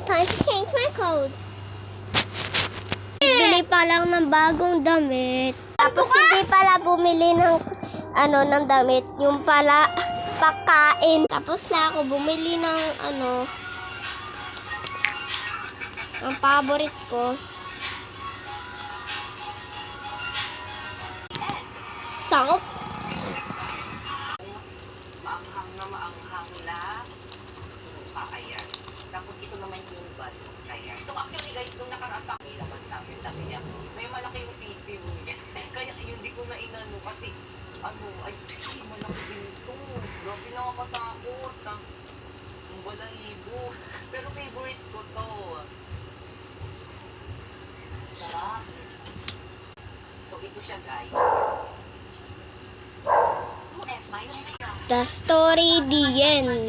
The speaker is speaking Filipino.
Time to change my clothes. Bili pa lang ng bagong damit. Tapos hindi pala bumili ng ng damit. Yung pala pagkain. Tapos na ako bumili ng ang paborit ko. Salt. Maanghang na maanghang na suka, ayan. Tapos ito naman yung bato, ayan. Ito actually guys, nung nakaraang ilabas namin, sabi niya, may malaki yung sisiw niya. Kaya yun, di ko na inano kasi, ay, malaki din ito. Grabe nakakatakot. Ang balahibo. Pero favorite ko to. Sarap. So ito siya guys. The story, the end.